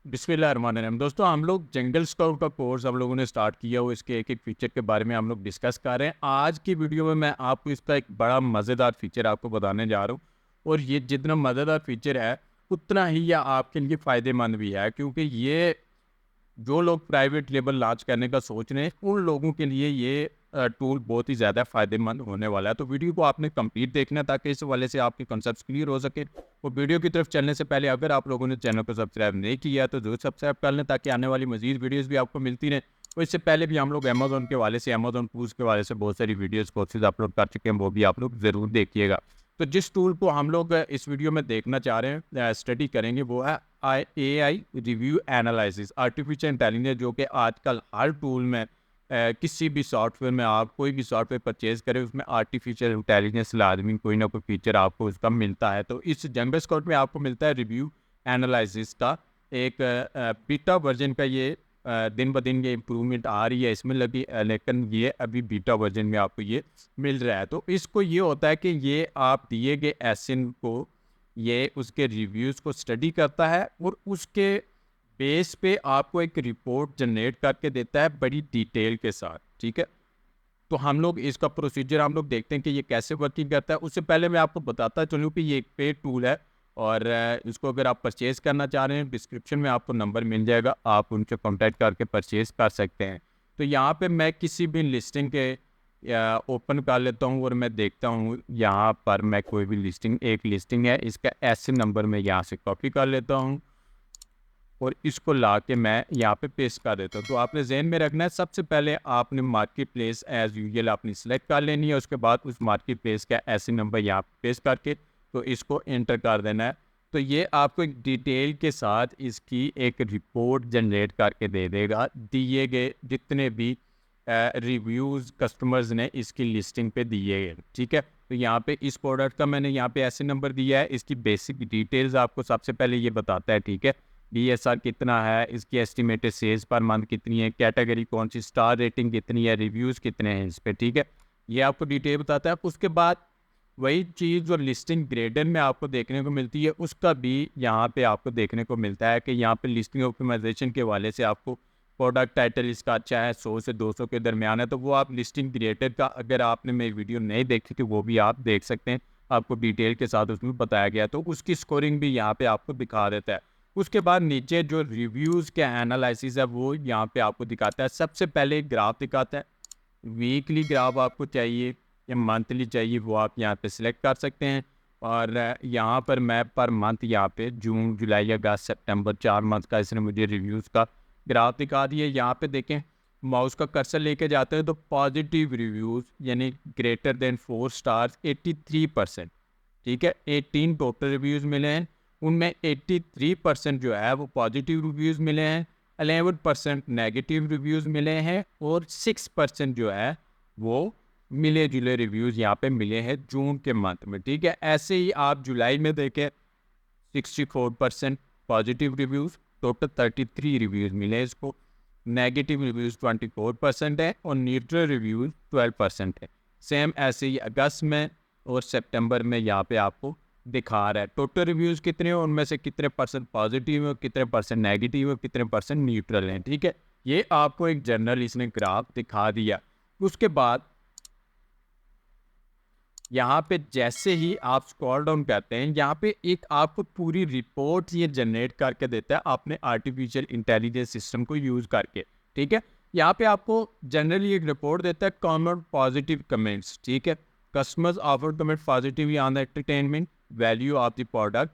बिस्मिल्लाहिर्रहमानिर्रहीम। दोस्तों, हम लोग जंगल स्काउट का कोर्स हम लोगों ने स्टार्ट किया हुआ, इसके एक एक फीचर के बारे में हम लोग डिस्कस कर रहे हैं। आज की वीडियो में मैं आपको इसका एक बड़ा मज़ेदार फीचर आपको बताने जा रहा हूँ, और ये जितना मज़ेदार फीचर है उतना ही यह आपके लिए फ़ायदेमंद भी है, क्योंकि ये जो लोग प्राइवेट लेबल लॉन्च करने का सोच रहे हैं उन लोगों के लिए ये टूल बहुत ही ज़्यादा फ़ायदेमंद होने वाला है। तो वीडियो को आपने कंप्लीट देखना है ताकि इस वाले से आपके कॉन्सेप्ट्स क्लियर हो सके। और वीडियो की तरफ चलने से पहले अगर आप लोगों ने चैनल को सब्सक्राइब नहीं किया तो ज़रूर सब्सक्राइब कर लें ताकि आने वाली मजीद वीडियोज़ भी आपको मिलती रहें। और इससे पहले भी हम लोग अमेज़न के वाले से, अमेज़न टूल्स के वाले से बहुत सारी वीडियोज़ कोर्सेज अपलोड कर चुके हैं, वो भी आप लोग ज़रूर देखिएगा। तो जिस टूल को हम लोग इस वीडियो में देखना चाह रहे हैं, स्टडी करेंगे, वो है AI review analysis artificial intelligence, जो कि आजकल हर टूल में किसी भी सॉफ्टवेयर में आप कोई भी सॉफ्टवेयर परचेज करें उसमें आर्टिफिशियल इंटेलिजेंस लाजमी कोई ना कोई फीचर आपको उसका मिलता है। तो इस जंगल स्काउट में आपको मिलता है रिव्यू एनालिसिस का एक बीटा वर्जन का। ये दिन ब दिन ये इम्प्रूवमेंट आ रही है इसमें लगी, लेकिन ये अभी बीटा वर्जन में आपको ये मिल रहा है। तो इसको ये होता है कि ये आप दिए गए एसिन को ये उसके रिव्यूज़ को स्टडी करता है और उसके बेस पे आपको एक रिपोर्ट जनरेट करके देता है बड़ी डिटेल के साथ। ठीक है, तो हम लोग इसका प्रोसीजर हम लोग देखते हैं कि ये कैसे वर्किंग करता है। उससे पहले मैं आपको बताता चलूँ कि ये एक पेड टूल है, और इसको अगर आप परचेज़ करना चाह रहे हैं डिस्क्रिप्शन में आपको नंबर मिल जाएगा, आप उनसे कॉन्टैक्ट करके परचेज़ कर सकते हैं। तो यहाँ पे मैं किसी भी लिस्टिंग के ओपन कर लेता हूँ और मैं देखता हूँ यहाँ पर मैं कोई भी लिस्टिंग, एक लिस्टिंग है, इसका ऐसे नंबर मैं यहाँ से कॉपी कर लेता हूँ और इसको ला के मैं यहाँ पे पेस्ट कर देता हूँ। तो आपने ज़हन में रखना है, सबसे पहले आपने मार्केट प्लेस एज़ यूजुअल आपने सेलेक्ट कर लेनी है। उसके बाद उस मार्केट प्लेस का ऐसे नंबर यहाँ पे पेस्ट करके तो इसको एंटर कर देना है। तो ये आपको एक डिटेल के साथ इसकी एक रिपोर्ट जनरेट करके दे देगा, दिए गए जितने भी रिव्यूज़ कस्टमर्स ने इसकी लिस्टिंग पे दिए हैं। ठीक है, तो यहाँ पे इस प्रोडक्ट का मैंने यहाँ पे ऐसे नंबर दिया है, इसकी बेसिक डिटेल्स आपको सबसे पहले ये बताता है। ठीक है, DSR कितना है, इसकी एस्टिमेटेड सेल्स पर मंथ कितनी है, कैटेगरी कौन सी, स्टार रेटिंग कितनी है, रिव्यूज़ कितने हैं इस पे। ठीक है, ये आपको डिटेल बताता है। उसके बाद वही चीज़ जो लिस्टिंग ग्रेडर में आपको देखने को मिलती है उसका भी यहाँ पे आपको देखने को मिलता है कि यहाँ पे लिस्टिंग ऑप्टिमाइजेशन के वाले से आपको प्रोडक्ट टाइटल इसका अच्छा है, 100 से 200 के दरमियान है, तो वो आप लिस्टिंग ग्रेडर का अगर आपने मेरी वीडियो नहीं देखी तो वो भी आप देख सकते हैं, आपको डिटेल के साथ उसमें बताया गया, तो उसकी स्कोरिंग भी यहाँ पे आपको दिखा देता है। उसके बाद नीचे जो रिव्यूज़ के एनालिसिस है वो यहाँ पे आपको दिखाता है। सबसे पहले ग्राफ दिखाता है, वीकली ग्राफ आपको चाहिए या मंथली चाहिए वो आप यहाँ पे सिलेक्ट कर सकते हैं। और यहाँ पर मैं पर मंथ यहाँ पे जून, जुलाई, अगस्त, सितंबर 4 मंथ का इसने मुझे रिव्यूज़ का ग्राफ दिखा दिया। यहाँ पे देखें, माउस का कर्सर लेके जाते हैं तो पॉजिटिव रिव्यूज़ यानी ग्रेटर देन 4 स्टार्स 83%। ठीक है, 18 टोटल रिव्यूज़ मिले हैं, उनमें 83% जो है वो पॉजिटिव रिव्यूज़ मिले हैं, 11% नेगेटिव रिव्यूज़ मिले हैं और 6% जो है वो मिले जुले रिव्यूज़ यहाँ पे मिले हैं जून के मंथ में। ठीक है, ऐसे ही आप जुलाई में देखें 64% पॉजिटिव रिव्यूज़, टोटल 33 रिव्यूज़ मिले इसको, नेगेटिव रिव्यूज़ 24% है और न्यूट्रल रिव्यूज़ 12% है। सेम ऐसे ही अगस्त में और सितंबर में यहाँ पे आपको दिखा रहा है टोटल रिव्यूज़ कितने हैं, उनमें से कितने परसेंट पॉजिटिव है, कितने परसेंट नेगेटिव है, कितने परसेंट न्यूट्रल हैं। ठीक है, ये आपको एक जनरल इसने ग्राफ दिखा दिया। उसके बाद यहाँ पे जैसे ही आप स्क्रॉल डाउन करते हैं, यहाँ पे एक आपको पूरी रिपोर्ट ये जनरेट करके देता है अपने आर्टिफिशियल इंटेलिजेंस सिस्टम को यूज़ करके। ठीक है, यहाँ पे आपको जनरली एक रिपोर्ट देता है कॉमन पॉजिटिव कमेंट्स। ठीक है, customers offer comment positively on the entertainment value of the product,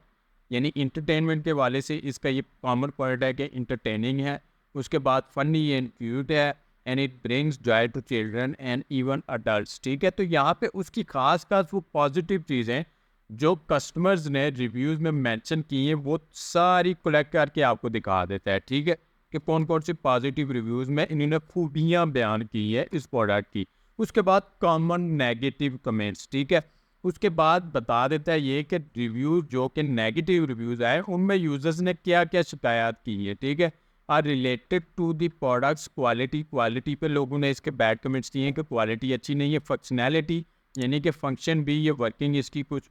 यानी इंटरटेनमेंट के वाले से इसका ये कॉमन पॉइंट है कि इंटरटेनिंग है। उसके बाद फनी एंड क्यूट है, and it brings joy to children and even adults. ठीक है, तो यहाँ पे उसकी खास वो पॉजिटिव चीज़ें जो कस्टमर्स ने रिव्यूज़ में मेंशन की हैं वो सारी कलेक्ट करके आपको दिखा देता है। ठीक है, कि कौन कौन सी पॉजिटिव रिव्यूज़ में इन्होंने खूबियाँ बयान की है इस प्रोडक्ट की। उसके बाद कॉमन नेगेटिव कमेंट्स। ठीक है, उसके बाद बता देता है ये कि रिव्यूज़ जो कि नेगेटिव रिव्यूज़ आए उनमें यूज़र्स ने क्या क्या शिकायत की है। ठीक है, are related to the products quality, quality पे लोगों ने इसके बैड कमेंट्स दिए हैं कि क्वालिटी अच्छी नहीं है, फंक्शनैलिटी यानी कि फंक्शन भी, ये वर्किंग इसकी कुछ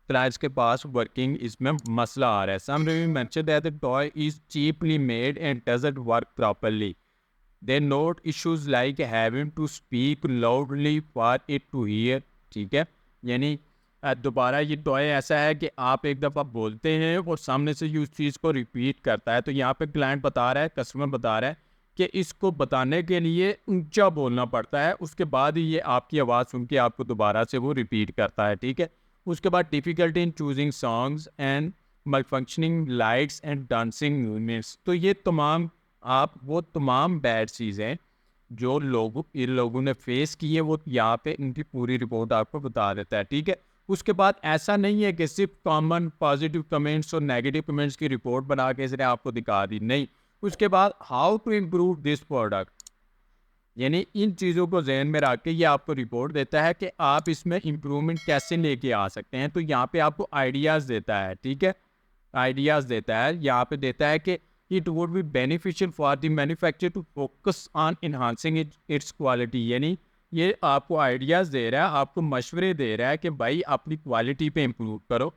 क्लाइंट्स के पास वर्किंग इसमें मसला आ रहा है। Some review mention that the toy is cheaply made and doesn't work properly. They note issues like having to speak loudly for it to hear. ठीक है, यानी दोबारा ये टॉय ऐसा है कि आप एक दफ़ा बोलते हैं और सामने से ये उस चीज़ को रिपीट करता है। तो यहाँ पे क्लाइंट बता रहा है, कस्टमर बता रहा है कि इसको बताने के लिए ऊंचा बोलना पड़ता है, उसके बाद ही ये आपकी आवाज़ सुन के आपको दोबारा से वो रिपीट करता है। ठीक है, उसके बाद difficulty in choosing songs and malfunctioning lights and dancing units. तो ये तमाम आप वो तमाम बैड चीज़ें जो इन लोगों ने फेस की है वो यहाँ पे इनकी पूरी रिपोर्ट आपको बता देता है। ठीक है, उसके बाद ऐसा नहीं है कि सिर्फ कॉमन पॉजिटिव कमेंट्स और नेगेटिव कमेंट्स की रिपोर्ट बना के इसने आपको दिखा दी, नहीं। उसके बाद how to improve this product, यानी इन चीज़ों को जहन में रख के ये आपको रिपोर्ट देता है कि आप इसमें इम्प्रूवमेंट कैसे लेके आ सकते हैं। तो यहाँ पे आपको आइडियाज़ देता है। ठीक है, आइडियाज़ देता है, यहाँ पे देता है कि it would be beneficial for the manufacture to focus on enhancing its quality. यानी ये आपको आइडियाज़ दे रहा है, आपको मशवरे दे रहा है कि भाई अपनी क्वालिटी पे इम्प्रूव करो,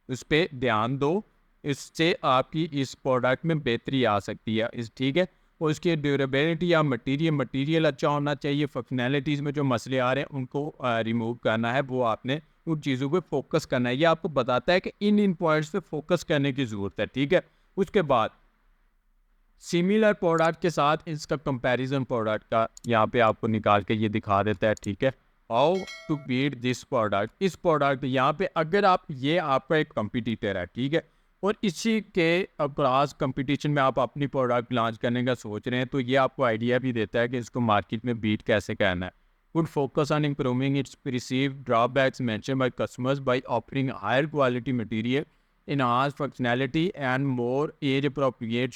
उस पर ध्यान दो, इससे आपकी इस प्रोडक्ट में बेहतरी आ सकती है। ठीक है, और इसकी ड्यूरेबिलिटी या मटेरियल अच्छा होना चाहिए। फंक्शनैलिटीज़ में जो मसले आ रहे हैं उनको रिमूव करना है, वो आपने उन चीज़ों पे फोकस करना है। ये आपको बताता है कि इन पॉइंट्स पे फोकस करने की ज़रूरत है। ठीक है, उसके बाद सिमिलर प्रोडक्ट के साथ इसका कंपैरिजन प्रोडक्ट का यहाँ पे आपको निकाल के ये दिखा देता है। ठीक है, how to beat this product, इस प्रोडक्ट यहाँ पे अगर आप ये आपका एक कंपटीटर है। ठीक है, और इसी के अक्रॉस कंपटीशन में आप अपनी प्रोडक्ट लॉन्च करने का सोच रहे हैं, तो ये आपको आइडिया भी देता है कि इसको मार्केट में बीट कैसे करना है। Would focus on improving its perceived drawbacks mention by customers by offering higher quality material, enhanced functionality and more age appropriate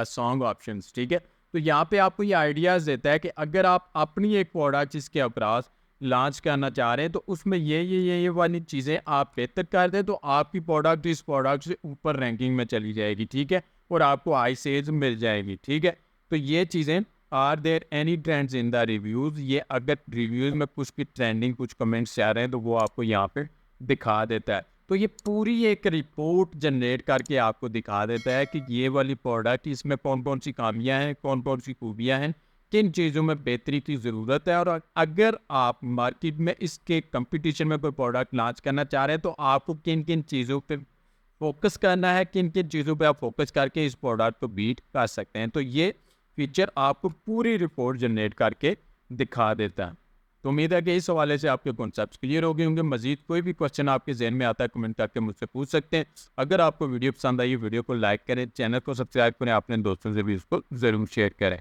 song options। ठीक है, तो यहाँ पे आपको ये आइडियाज़ देता है कि अगर आप अपनी एक प्रोडक्ट इसके अक्रॉस लॉन्च करना चाह रहे हैं तो उसमें ये वाली चीज़ें आप बेहतर कर दें तो आपकी प्रोडक्ट इस प्रोडक्ट से ऊपर रैंकिंग में चली जाएगी। ठीक है, और आपको हाई सेल्स मिल जाएगी। ठीक है, तो ये चीज़ें are there any trends in the reviews, ये अगर रिव्यूज़ में कुछ की ट्रेंडिंग कुछ कमेंट्स आ रहे हैं तो वो आपको यहाँ पे दिखा देता है। तो ये पूरी एक रिपोर्ट जनरेट करके आपको दिखा देता है कि ये वाली प्रोडक्ट इसमें कौन कौन सी खामियां हैं, कौन कौन सी खूबियां हैं, किन चीज़ों में बेहतरी की ज़रूरत है। और अगर आप मार्केट में इसके कंपटीशन में कोई प्रोडक्ट लॉन्च करना चाह रहे हैं तो आपको किन किन चीज़ों पे फोकस करना है, किन किन चीज़ों पे आप फोकस करके इस प्रोडक्ट को बीट कर सकते हैं। तो ये फीचर आपको पूरी रिपोर्ट जनरेट करके दिखा देता है। तो उम्मीद है कि इस हवाले से आपके कॉन्सेप्ट क्लियर हो गए होंगे। मजीद कोई भी क्वेश्चन आपके जहन में आता है कमेंट करके मुझसे पूछ सकते हैं। अगर आपको वीडियो पसंद आई वीडियो को लाइक करें, चैनल को सब्सक्राइब करें, अपने दोस्तों से भी इसको ज़रूर शेयर करें।